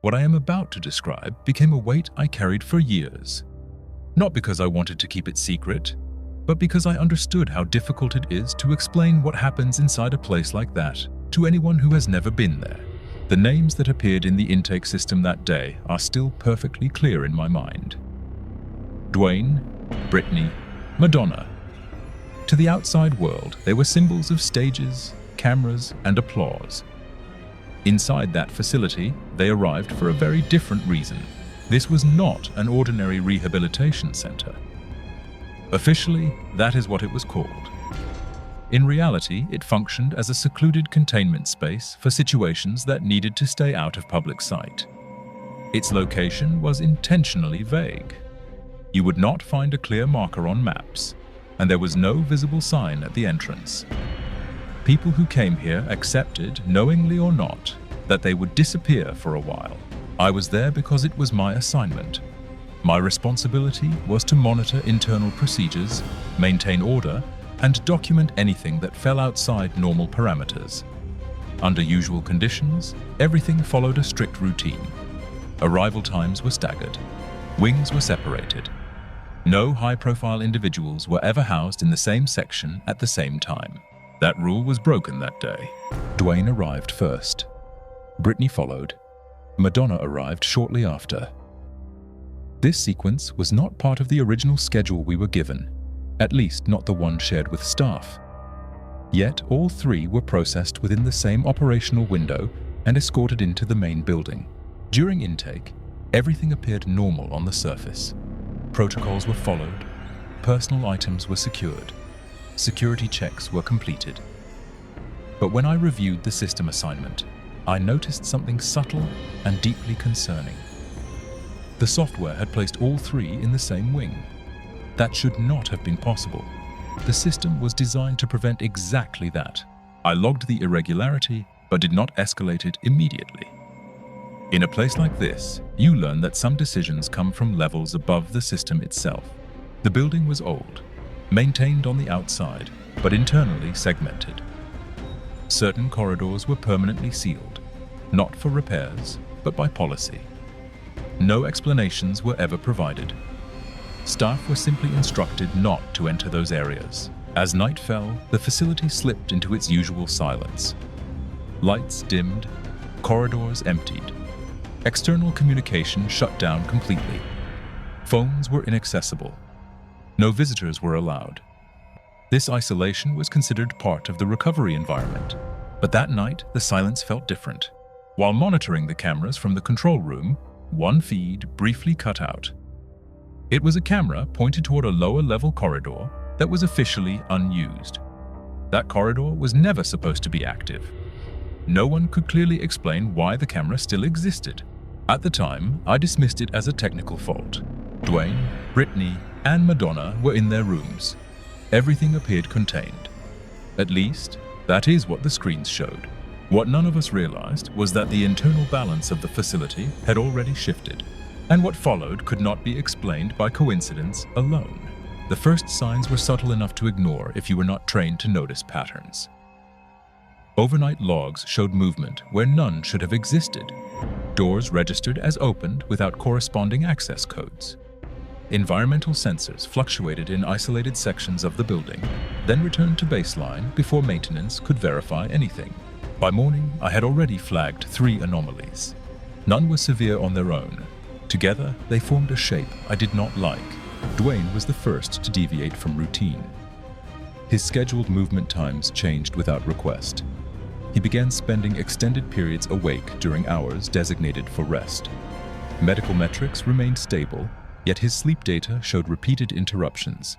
What I am about to describe became a weight I carried for years. Not because I wanted to keep it secret, but because I understood how difficult it is to explain what happens inside a place like that to anyone who has never been there. The names that appeared in the intake system that day are still perfectly clear in my mind. Dwayne, Britney, Madonna. To the outside world, they were symbols of stages, cameras, and applause. Inside that facility, they arrived for a very different reason. This was not an ordinary rehabilitation center. Officially, that is what it was called. In reality, it functioned as a secluded containment space for situations that needed to stay out of public sight. Its location was intentionally vague. You would not find a clear marker on maps, and there was no visible sign at the entrance. People who came here accepted, knowingly or not, that they would disappear for a while. I was there because it was my assignment. My responsibility was to monitor internal procedures, maintain order, and document anything that fell outside normal parameters. Under usual conditions, everything followed a strict routine. Arrival times were staggered. Wings were separated. No high-profile individuals were ever housed in the same section at the same time. That rule was broken that day. Dwayne arrived first. Britney followed. Madonna arrived shortly after. This sequence was not part of the original schedule we were given, at least not the one shared with staff. Yet all three were processed within the same operational window and escorted into the main building. During intake, everything appeared normal on the surface. Protocols were followed, personal items were secured, security checks were completed. But when I reviewed the system assignment, I noticed something subtle and deeply concerning. The software had placed all three in the same wing. That should not have been possible. The system was designed to prevent exactly that. I logged the irregularity, but did not escalate it immediately. In a place like this, you learn that some decisions come from levels above the system itself. The building was old, maintained on the outside, but internally segmented. Certain corridors were permanently sealed, not for repairs, but by policy. No explanations were ever provided. Staff were simply instructed not to enter those areas. As night fell, the facility slipped into its usual silence. Lights dimmed, corridors emptied. External communication shut down completely. Phones were inaccessible. No visitors were allowed. This isolation was considered part of the recovery environment. But that night, the silence felt different. While monitoring the cameras from the control room, one feed briefly cut out. It was a camera pointed toward a lower-level corridor that was officially unused. That corridor was never supposed to be active. No one could clearly explain why the camera still existed. At the time, I dismissed it as a technical fault. Dwayne, Britney, and Madonna were in their rooms. Everything appeared contained. At least, that is what the screens showed. What none of us realized was that the internal balance of the facility had already shifted, and what followed could not be explained by coincidence alone. The first signs were subtle enough to ignore if you were not trained to notice patterns. Overnight logs showed movement where none should have existed. Doors registered as opened without corresponding access codes. Environmental sensors fluctuated in isolated sections of the building, then returned to baseline before maintenance could verify anything. By morning, I had already flagged 3 anomalies. None were severe on their own. Together, they formed a shape I did not like. Dwayne was the first to deviate from routine. His scheduled movement times changed without request. He began spending extended periods awake during hours designated for rest. Medical metrics remained stable, yet his sleep data showed repeated interruptions.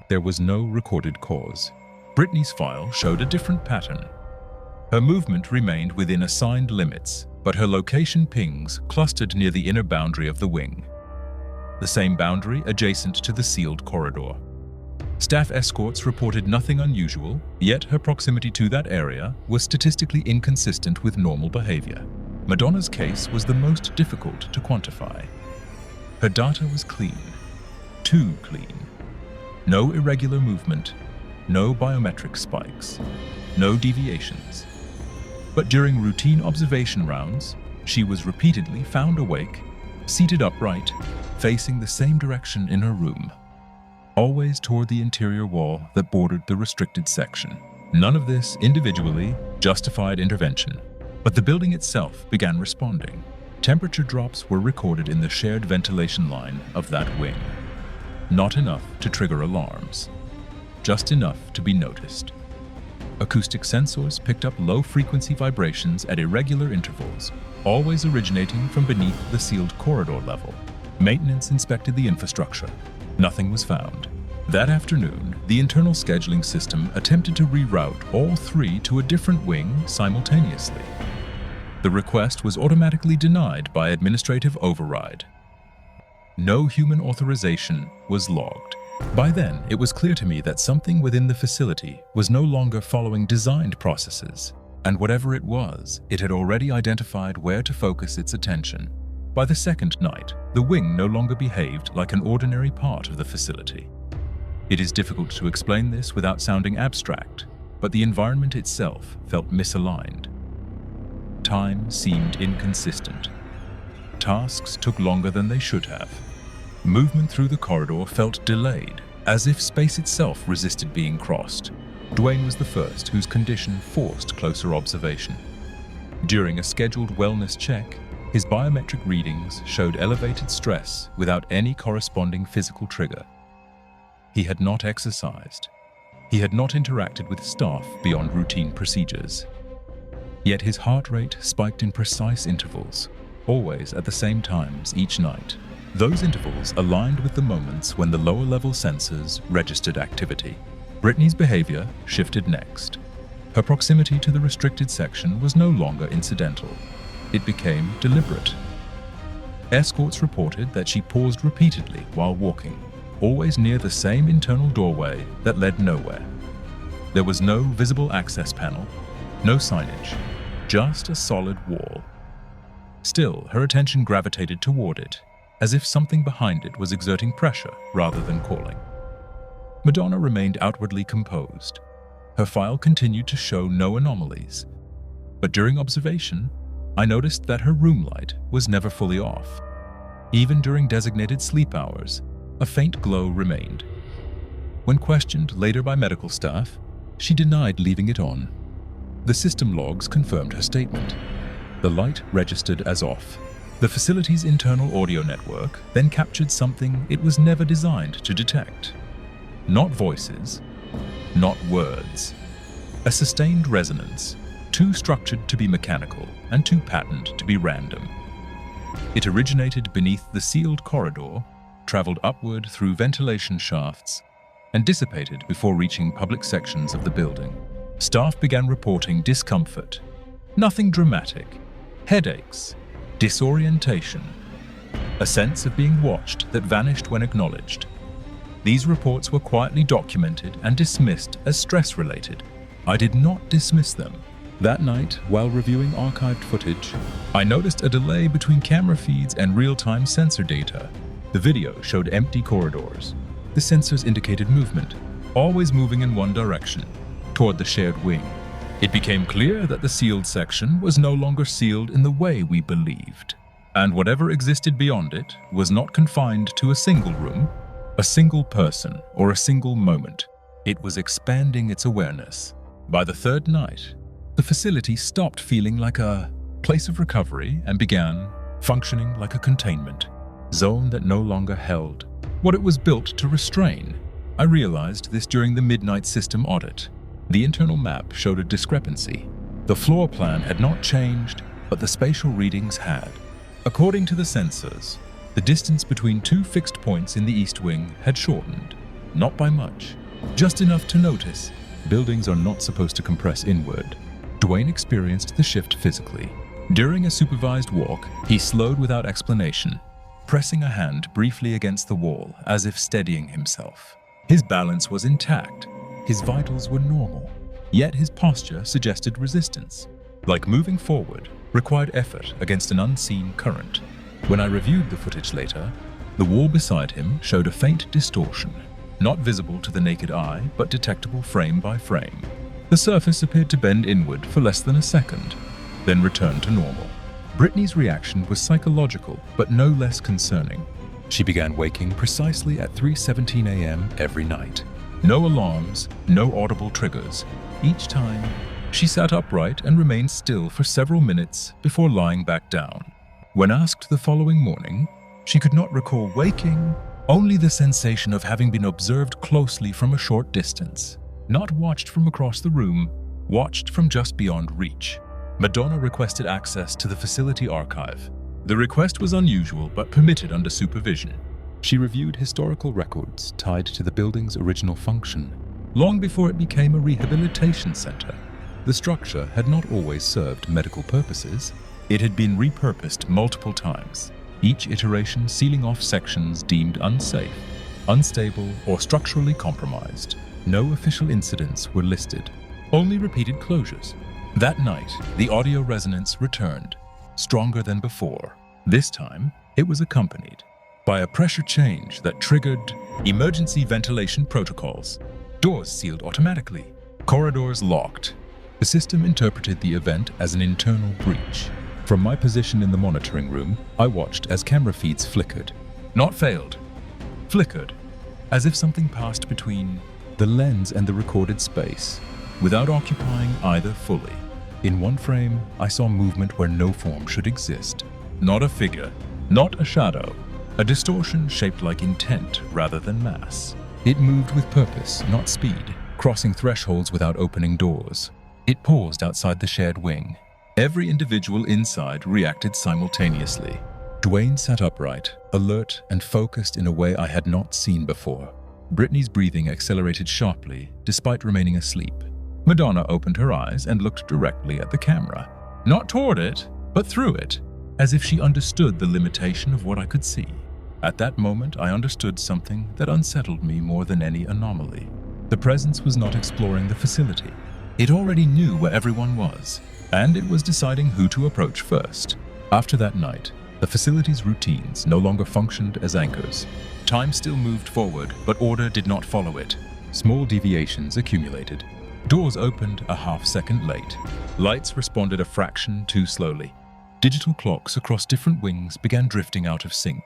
There was no recorded cause. Britney's file showed a different pattern. Her movement remained within assigned limits, but her location pings clustered near the inner boundary of the wing, the same boundary adjacent to the sealed corridor. Staff escorts reported nothing unusual, yet her proximity to that area was statistically inconsistent with normal behavior. Madonna's case was the most difficult to quantify. Her data was clean, too clean. No irregular movement, no biometric spikes, no deviations. But during routine observation rounds, She was repeatedly found awake, seated upright, facing the same direction in her room, always toward the interior wall that bordered the restricted section. None of this individually justified intervention, but the building itself began responding. Temperature drops were recorded in the shared ventilation line of that wing. Not enough to trigger alarms, just enough to be noticed. Acoustic sensors picked up low-frequency vibrations at irregular intervals, always originating from beneath the sealed corridor level. Maintenance inspected the infrastructure. Nothing was found. That afternoon, the internal scheduling system attempted to reroute all three to a different wing simultaneously. The request was automatically denied by administrative override. No human authorization was logged. By then, it was clear to me that something within the facility was no longer following designed processes, and whatever it was, it had already identified where to focus its attention. By the second night, the wing no longer behaved like an ordinary part of the facility. It is difficult to explain this without sounding abstract, but the environment itself felt misaligned. Time seemed inconsistent. Tasks took longer than they should have. Movement through the corridor felt delayed, as if space itself resisted being crossed. Dwayne was the first whose condition forced closer observation. During a scheduled wellness check, his biometric readings showed elevated stress without any corresponding physical trigger. He had not exercised. He had not interacted with staff beyond routine procedures. Yet his heart rate spiked in precise intervals, always at the same times each night. Those intervals aligned with the moments when the lower-level sensors registered activity. Britney's behavior shifted next. Her proximity to the restricted section was no longer incidental. It became deliberate. Escorts reported that she paused repeatedly while walking, always near the same internal doorway that led nowhere. There was no visible access panel, no signage, just a solid wall. Still, her attention gravitated toward it, as if something behind it was exerting pressure rather than calling. Madonna remained outwardly composed. Her file continued to show no anomalies. But during observation, I noticed that her room light was never fully off. Even during designated sleep hours, a faint glow remained. When questioned later by medical staff, she denied leaving it on. The system logs confirmed her statement. The light registered as off. The facility's internal audio network then captured something it was never designed to detect. Not voices, not words. A sustained resonance, too structured to be mechanical and too patterned to be random. It originated beneath the sealed corridor, traveled upward through ventilation shafts, and dissipated before reaching public sections of the building. Staff began reporting discomfort. Nothing dramatic. Headaches, disorientation, a sense of being watched that vanished when acknowledged. These reports were quietly documented and dismissed as stress-related. I did not dismiss them. That night, while reviewing archived footage, I noticed a delay between camera feeds and real-time sensor data. The video showed empty corridors. The sensors indicated movement, always moving in one direction, toward the shared wing. It became clear that the sealed section was no longer sealed in the way we believed. And whatever existed beyond it was not confined to a single room, a single person, or a single moment. It was expanding its awareness. By the third night, the facility stopped feeling like a place of recovery and began functioning like a containment zone that no longer held what it was built to restrain. I realized this during the midnight system audit. The internal map showed a discrepancy. The floor plan had not changed, but the spatial readings had. According to the sensors, the distance between two fixed points in the east wing had shortened, not by much, just enough to notice. Buildings are not supposed to compress inward. Dwayne experienced the shift physically. During a supervised walk, he slowed without explanation, pressing a hand briefly against the wall as if steadying himself. His balance was intact. His vitals were normal, yet his posture suggested resistance, like moving forward required effort against an unseen current. When I reviewed the footage later, the wall beside him showed a faint distortion, not visible to the naked eye, but detectable frame by frame. The surface appeared to bend inward for less than a second, then return to normal. Britney's reaction was psychological, but no less concerning. She began waking precisely at 3:17 a.m. every night. No alarms, no audible triggers. Each time, she sat upright and remained still for several minutes before lying back down. When asked the following morning, she could not recall waking, only the sensation of having been observed closely from a short distance. Not watched from across the room, watched from just beyond reach. Madonna requested access to the facility archive. The request was unusual but permitted under supervision. She reviewed historical records tied to the building's original function. Long before it became a rehabilitation center, the structure had not always served medical purposes. It had been repurposed multiple times, each iteration sealing off sections deemed unsafe, unstable, or structurally compromised. No official incidents were listed, only repeated closures. That night, the audio resonance returned, stronger than before. This time, it was accompanied by a pressure change that triggered emergency ventilation protocols. Doors sealed automatically, corridors locked. The system interpreted the event as an internal breach. From my position in the monitoring room, I watched as camera feeds flickered. Not failed, flickered, as if something passed between the lens and the recorded space, without occupying either fully. In one frame, I saw movement where no form should exist. Not a figure, not a shadow, a distortion shaped like intent rather than mass. It moved with purpose, not speed, crossing thresholds without opening doors. It paused outside the shared wing. Every individual inside reacted simultaneously. Dwayne sat upright, alert and focused in a way I had not seen before. Britney's breathing accelerated sharply, despite remaining asleep. Madonna opened her eyes and looked directly at the camera. Not toward it, but through it, as if she understood the limitation of what I could see. At that moment, I understood something that unsettled me more than any anomaly. The presence was not exploring the facility. It already knew where everyone was, and it was deciding who to approach first. After that night, the facility's routines no longer functioned as anchors. Time still moved forward, but order did not follow it. Small deviations accumulated. Doors opened a half-second late. Lights responded a fraction too slowly. Digital clocks across different wings began drifting out of sync.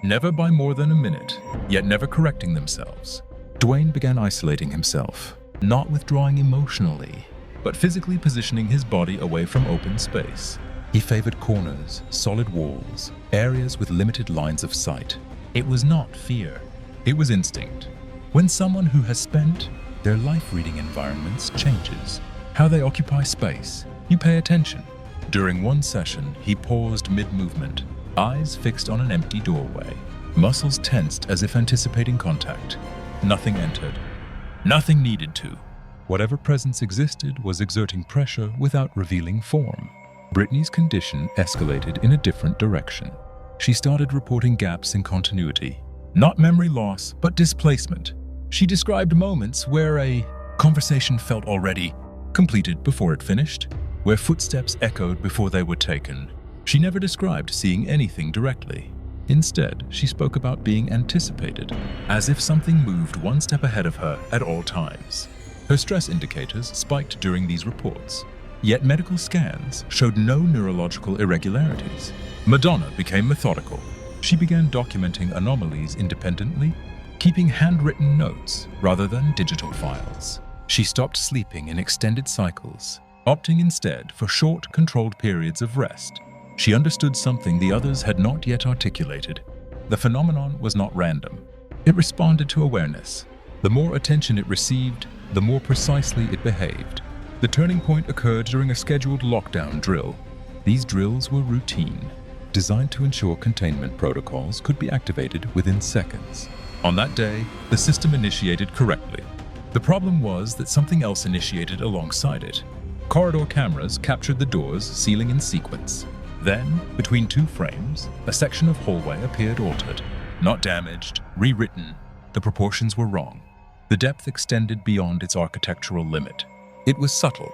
Never by more than a minute, yet never correcting themselves. Dwayne began isolating himself, not withdrawing emotionally, but physically positioning his body away from open space. He favored corners, solid walls, areas with limited lines of sight. It was not fear, it was instinct. When someone who has spent their life reading environments changes how they occupy space, you pay attention. During one session, he paused mid-movement, eyes fixed on an empty doorway, muscles tensed as if anticipating contact. Nothing entered. Nothing needed to. Whatever presence existed was exerting pressure without revealing form. Britney's condition escalated in a different direction. She started reporting gaps in continuity. Not memory loss, but displacement. She described moments where a conversation felt already completed before it finished, where footsteps echoed before they were taken. She never described seeing anything directly. Instead, she spoke about being anticipated, as if something moved one step ahead of her at all times. Her stress indicators spiked during these reports, yet medical scans showed no neurological irregularities. Madonna became methodical. She began documenting anomalies independently, keeping handwritten notes rather than digital files. She stopped sleeping in extended cycles, opting instead for short, controlled periods of rest. She understood something the others had not yet articulated. The phenomenon was not random. It responded to awareness. The more attention it received, the more precisely it behaved. The turning point occurred during a scheduled lockdown drill. These drills were routine, designed to ensure containment protocols could be activated within seconds. On that day, the system initiated correctly. The problem was that something else initiated alongside it. Corridor cameras captured the doors sealing in sequence. Then, between two frames, a section of hallway appeared altered. Not damaged, rewritten. The proportions were wrong. The depth extended beyond its architectural limit. It was subtle,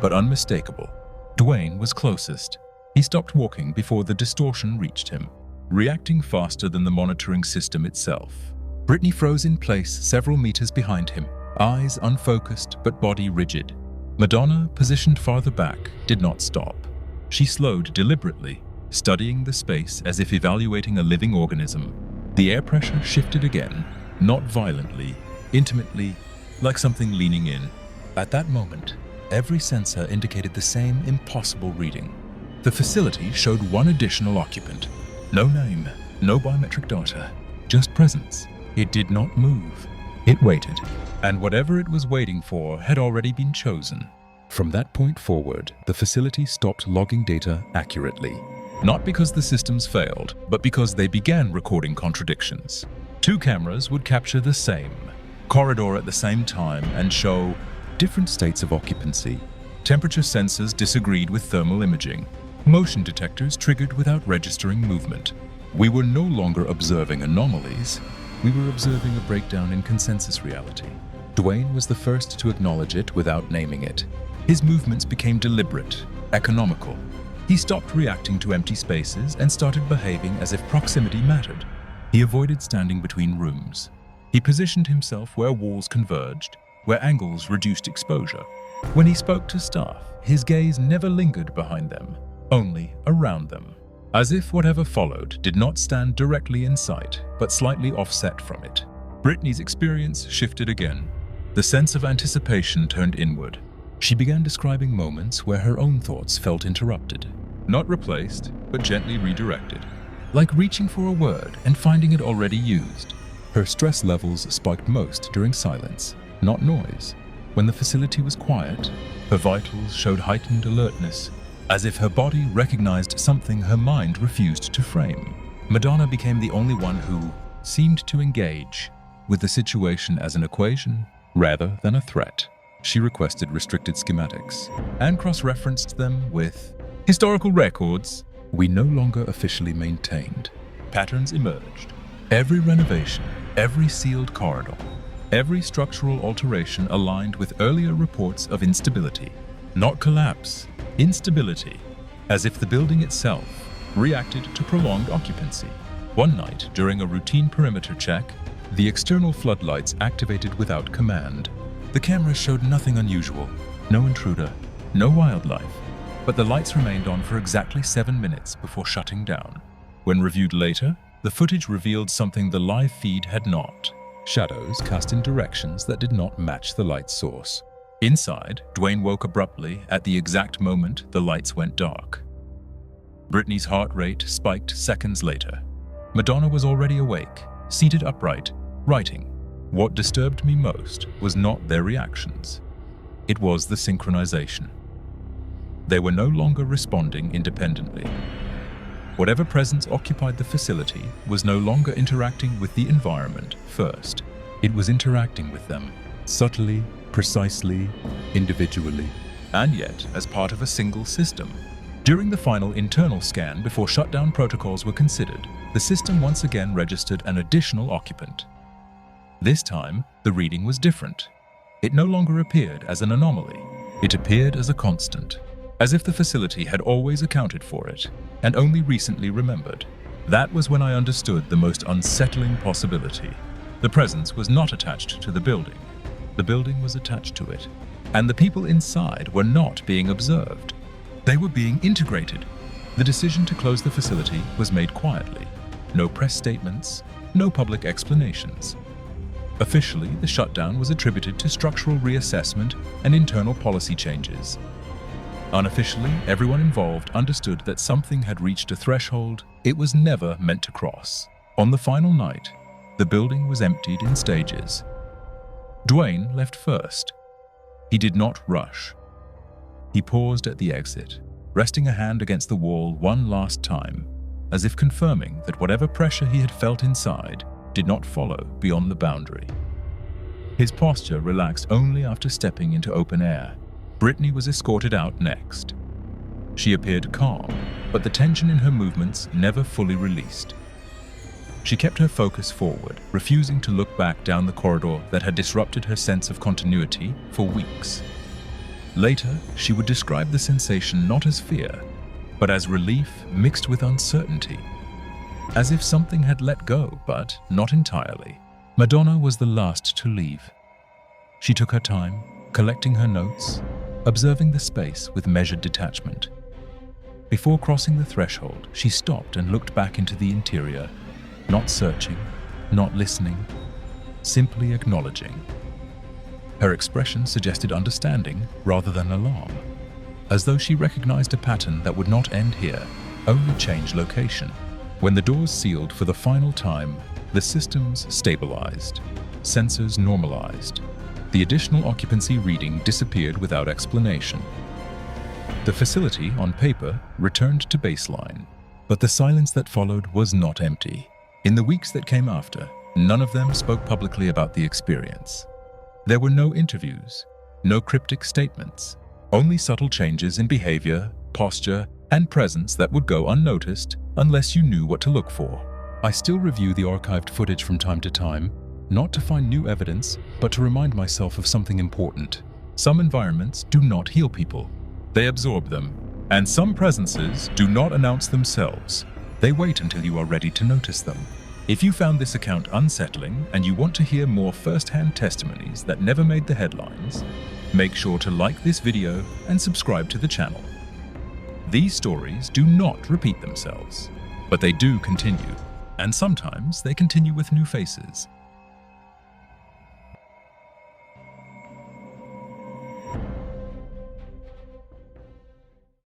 but unmistakable. Dwayne was closest. He stopped walking before the distortion reached him, reacting faster than the monitoring system itself. Britney froze in place several meters behind him, eyes unfocused but body rigid. Madonna, positioned farther back, did not stop. She slowed deliberately, studying the space as if evaluating a living organism. The air pressure shifted again, not violently, intimately, like something leaning in. At that moment, every sensor indicated the same impossible reading. The facility showed one additional occupant. No name, no biometric data, just presence. It did not move. It waited, and whatever it was waiting for had already been chosen. From that point forward, the facility stopped logging data accurately. Not because the systems failed, but because they began recording contradictions. Two cameras would capture the same corridor at the same time and show different states of occupancy. Temperature sensors disagreed with thermal imaging. Motion detectors triggered without registering movement. We were no longer observing anomalies. We were observing a breakdown in consensus reality. Dwayne was the first to acknowledge it without naming it. His movements became deliberate, economical. He stopped reacting to empty spaces and started behaving as if proximity mattered. He avoided standing between rooms. He positioned himself where walls converged, where angles reduced exposure. When he spoke to staff, his gaze never lingered behind them, only around them, as if whatever followed did not stand directly in sight, but slightly offset from it. Britney's experience shifted again. The sense of anticipation turned inward. She began describing moments where her own thoughts felt interrupted, not replaced, but gently redirected, like reaching for a word and finding it already used. Her stress levels spiked most during silence, not noise. When the facility was quiet, her vitals showed heightened alertness, as if her body recognized something her mind refused to frame. Madonna became the only one who seemed to engage with the situation as an equation rather than a threat. She requested restricted schematics and cross-referenced them with historical records we no longer officially maintained. Patterns emerged. Every renovation, every sealed corridor, every structural alteration aligned with earlier reports of instability. Not collapse, instability, as if the building itself reacted to prolonged occupancy. One night, during a routine perimeter check, the external floodlights activated without command. The cameras showed nothing unusual, no intruder, no wildlife, but the lights remained on for exactly 7 minutes before shutting down. When reviewed later, the footage revealed something the live feed had not. Shadows cast in directions that did not match the light source. Inside, Dwayne woke abruptly at the exact moment the lights went dark. Britney's heart rate spiked seconds later. Madonna was already awake, seated upright, writing. What disturbed me most was not their reactions. It was the synchronization. They were no longer responding independently. Whatever presence occupied the facility was no longer interacting with the environment first. It was interacting with them, subtly, precisely, individually, and yet as part of a single system. During the final internal scan before shutdown protocols were considered, the system once again registered an additional occupant. This time, the reading was different. It no longer appeared as an anomaly. It appeared as a constant, as if the facility had always accounted for it and only recently remembered. That was when I understood the most unsettling possibility. The presence was not attached to the building. The building was attached to it, and the people inside were not being observed. They were being integrated. The decision to close the facility was made quietly. No press statements, no public explanations. Officially, the shutdown was attributed to structural reassessment and internal policy changes. Unofficially, everyone involved understood that something had reached a threshold it was never meant to cross. On the final night, the building was emptied in stages. Dwayne left first. He did not rush. He paused at the exit, resting a hand against the wall one last time, as if confirming that whatever pressure he had felt inside did not follow beyond the boundary. His posture relaxed only after stepping into open air. Britney was escorted out next. She appeared calm, but the tension in her movements never fully released. She kept her focus forward, refusing to look back down the corridor that had disrupted her sense of continuity for weeks. Later, she would describe the sensation not as fear, but as relief mixed with uncertainty. As if something had let go, but not entirely. Madonna was the last to leave. She took her time, collecting her notes, observing the space with measured detachment. Before crossing the threshold, she stopped and looked back into the interior, not searching, not listening, simply acknowledging. Her expression suggested understanding rather than alarm, as though she recognized a pattern that would not end here, only change location. When the doors sealed for the final time, the systems stabilized, sensors normalized. The additional occupancy reading disappeared without explanation. The facility, on paper, returned to baseline, but the silence that followed was not empty. In the weeks that came after, none of them spoke publicly about the experience. There were no interviews, no cryptic statements, only subtle changes in behavior, posture, and presence that would go unnoticed unless you knew what to look for. I still review the archived footage from time to time, not to find new evidence, but to remind myself of something important. Some environments do not heal people. They absorb them. And some presences do not announce themselves. They wait until you are ready to notice them. If you found this account unsettling and you want to hear more first-hand testimonies that never made the headlines, make sure to like this video and subscribe to the channel. These stories do not repeat themselves, but they do continue, and sometimes they continue with new faces.